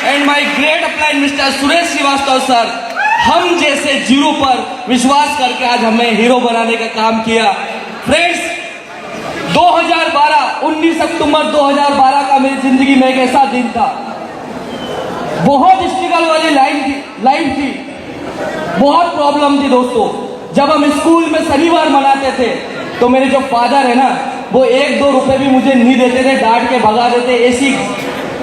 And my great upline mister Suresh Srivastava sir, हम जैसे zero पर विश्वास करके आज हमें हीरो बनाने का काम किया। फ्रेंड्स, 19 अक्टूबर 2012 का मेरी जिंदगी में एक ऐसा दिन था, बहुत स्ट्रगल वाली लाइफ थी, बहुत प्रॉब्लम थी दोस्तों। जब हम स्कूल में शनिवार मनाते थे तो मेरे जो फादर है ना, वो 1-2 रुपए भी मुझे नहीं देते थे, डांट के भगा देते। ऐसी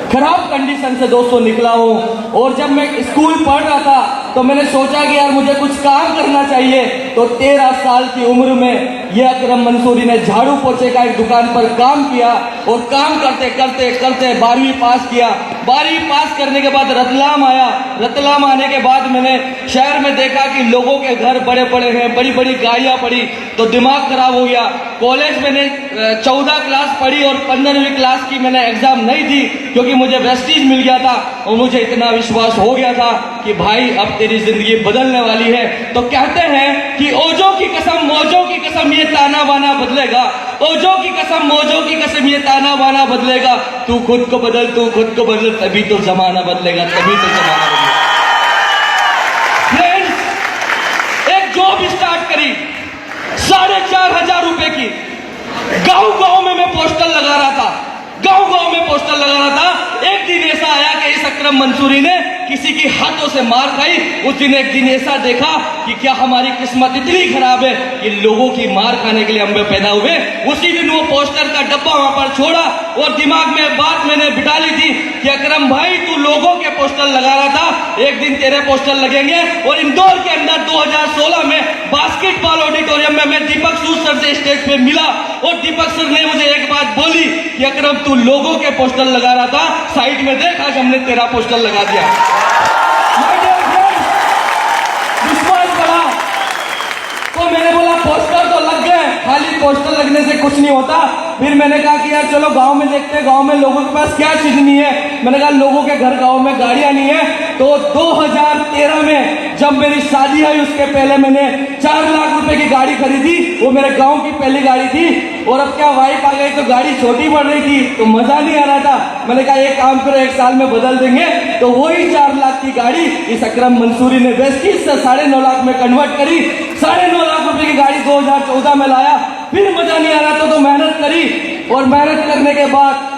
खराब कंडीशन से दोस्तों निकला हूँ। और जब मैं स्कूल पढ़ रहा था तो मैंने सोचा कि यार मुझे कुछ काम करना चाहिए। तो 13 साल की उम्र में ये अकरम मंसूरी ने झाड़ू पोछे का एक दुकान पर काम किया और काम करते करते करते 12वीं पास किया। 12वीं पास करने के बाद रतलाम आया। रतलाम आने के बाद मैंने शहर में देखा कि लोगों के घर बड़े बड़े हैं, बड़ी बड़ी गाड़ियां पड़ी, तो दिमाग खराब हो गया। कॉलेज मैंने 14 क्लास पढ़ी और 15वीं क्लास की मैंने एग्जाम नहीं दी क्योंकि मुझे वेस्टीज मिल गया था और मुझे इतना विश्वास हो गया था कि भाई अब तेरी जिंदगी बदलने वाली है। तो कहते हैं कि ओजो की कसम मौजों की कसम ये ताना बाना बदलेगा, ओजो की कसम मौजों की कसम ये ताना बाना बदलेगा। तू खुद को बदल, तू खुद को बदल, तभी तो जमाना बदलेगा, तभी तो जमाना बदलेगा। फ्रेंड्स, एक जॉब स्टार्ट करी 4,500 रुपए की। गांव गांव में मैं पोस्टर लगा रहा था, गांव गांव में पोस्टर लगा रहा था। एक दिन ऐसा आया कि इस अकरम मंसूरी ने किसी की हाथों से मार खाई। उस दिन एक दिन ऐसा देखा कि क्या हमारी किस्मत इतनी खराब है कि लोगों की मार खाने के लिए हम पैदा हुए। उसी दिन वो पोस्टर का डब्बा वहां पर छोड़ा और दिमाग में बात मैंने बिठा ली थी कि अकरम भाई तू लोगों के पोस्टर लगा रहा था, एक दिन तेरे पोस्टर लगेंगे। और इंदौर के अंदर 2016 में बास्केटबॉल ऑडिटोरियम में मैं दीपक सूद सर से स्टेज पे मिला और दीपक सर ने मुझे एक बात बोली कि अकरम तू लोगों के पोस्टर लगा रहा था, साइड में देख आज हमने तेरा पोस्टर लगा दिया। विश्वास बढ़ा तो मैंने बोला पोस्टर तो लग गए, खाली पोस्टर लगने से कुछ नहीं होता। फिर मैंने कहा कि यार चलो गांव में देखते हैं, गांव में लोगों के पास क्या चीज नहीं है। मैंने कहा लोगों के घर गांव में गाड़ियां नहीं है। तो 2013 में जब मेरी शादी आई उसके पहले मैंने 4 लाख रुपए की गाड़ी खरीदी। वो मेरे गांव की पहली गाड़ी थी। और अब क्या वाइफ आ गई तो गाड़ी छोटी पड़ रही थी तो मजा नहीं आ रहा था। मैंने कहा एक काम करो, 1 साल में बदल देंगे। तो वही 4 लाख की गाड़ी इस अकरम मंसूरी ने वेस्टीज से 9.5 लाख में कन्वर्ट करी। 9.5 लाख रुपए की गाड़ी 2014 में लाया। फिर मजा नहीं आ रहा था तो मेहनत करी और मेहनत करने के बाद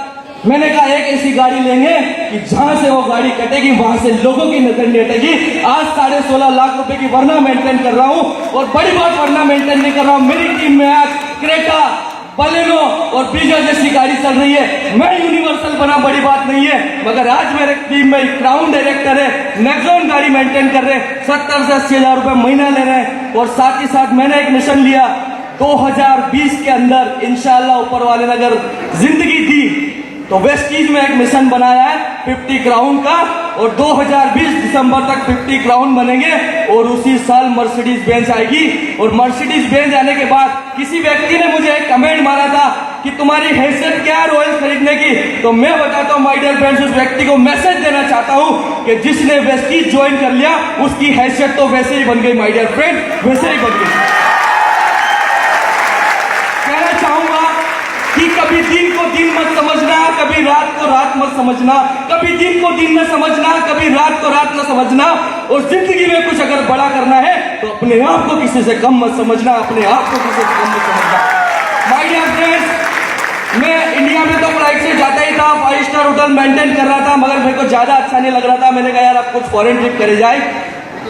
मैंने कहा एक ऐसी गाड़ी लेंगे कि जहां से वो गाड़ी कटेगी वहां से लोगों की नजर नहीं हटेगी। आज 16.5 लाख रुपए की वरना मेंटेन कर रहा हूं और बड़ी बात वरना मेंटेन नहीं कर रहा हूं। मेरी टीम में आज क्रेटा, बलेनो और ब्रीजा जैसी गाड़ी चल रही है। मैं यूनिवर्सल बना बड़ी बात नहीं है, मगर आज मेरे टीम में क्राउन डायरेक्टर है, नेक्सॉन गाड़ी मेंटेन कर रहे, 70 से 80 हजार रुपए महीना ले रहे हैं। और साथ ही साथ मैंने एक मिशन लिया 2020 के अंदर, इंशाल्लाह ऊपर वाले ने अगर जिंदगी दी तो वेस्टीज में एक मिशन बनाया है 50 क्राउन का। और 2020 दिसंबर तक 50 क्राउन बनेंगे और उसी साल मर्सिडीज बेंज आएगी। और मर्सिडीज बेंज आने के बाद किसी व्यक्ति ने मुझे एक कमेंट मारा था कि तुम्हारी हैसियत क्या है रॉयल खरीदने की। तो मैं बताता हूं माय डियर फ्रेंड्स, उस व्यक्ति को मैसेज देना चाहता हूं कि जिसने वेस्टीज ज्वाइन कर लिया उसकी हैसियत तो वैसे ही बन गई माय डियर फ्रेंड, वैसे ही बन गई। कहना चाहूंगा कि कभी दिन को दिन मत समझना, कभी रात को रात मत समझना, कभी दिन को दिन न समझना, कभी रात को रात न समझना। और जिंदगी में कुछ अगर बड़ा करना है तो अपने आप को किसी से कम मत समझना, अपने आप को किसी से कम मत समझना। माय डियर फ्रेंड्स, मैं इंडिया में तो फ्लाइट से जाता ही था, 5 स्टार होटल मेंटेन कर रहा था, मगर मेरे को ज्यादा अच्छा नहीं लग रहा था। मैंने कहा यार अब कुछ फॉरेन ट्रिप करे जाए।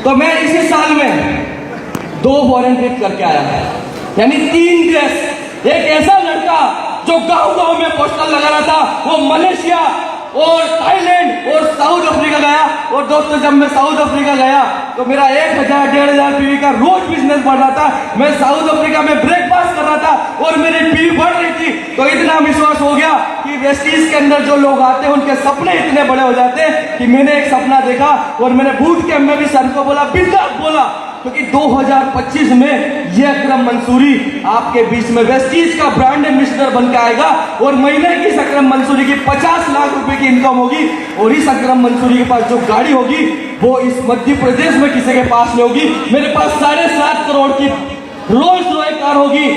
तो मैं इसी साल में 2 फॉरेन ट्रिप करके आया, यानी 3 देश। एक ऐसा लड़का जो गांव गांव में पोस्टर लगा रहा था वो मलेशिया और थाईलैंड और साउथ अफ्रीका गया। और दोस्तों जब मैं साउथ अफ्रीका गया तो मेरा 1,000-1,500 पीवी का रोज बिजनेस बढ़ रहा था। मैं साउथ अफ्रीका में ब्रेकफास्ट कर रहा था और मेरी पीवी बढ़ रही थी। तो इतना विश्वास हो गया कि वेस्टीज के अंदर जो लोग आते हैं उनके सपने इतने बड़े हो जाते हैं कि मैंने एक सपना देखा और मैंने बूट कैंप में भी सर को बोला, बिंदास बोला, क्योंकि 2025 में ये अकरम मंसूरी आपके बीच में वेस्टीज का ब्रांड एम्बेसडर बन के आएगा। और महीने की इस अकरम मंसूरी की 50 लाख रुपए की इनकम होगी। और इस अकरम मंसूरी के पास जो गाड़ी होगी वो इस मध्य प्रदेश में किसी के पास नहीं होगी। मेरे पास 7.5 करोड़ की रोल्स रॉय कार होगी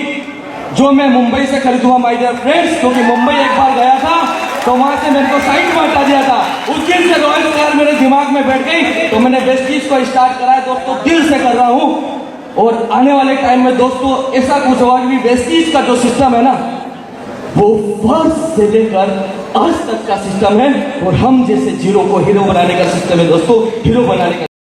जो मैं मुंबई से खरीदूंगा माय डियर फ्रेंड्स। क्योंकि मुंबई एक बार गया था तो वहां से मेरे को साइड में हटा दिया था। उस दिन से रॉयल कार मेरे दिमाग में बैठ गई तो मैंने वेस्टीज को स्टार्ट करा है दोस्तों, दिल से कर रहा हूँ। और आने वाले टाइम में दोस्तों ऐसा कुछ होगा कि वेस्टीज का जो सिस्टम है ना, वो फर्स्ट से लेकर आज तक का सिस्टम है, और हम जैसे जीरो को हीरो बनाने का सिस्टम है दोस्तों, हीरो बनाने का।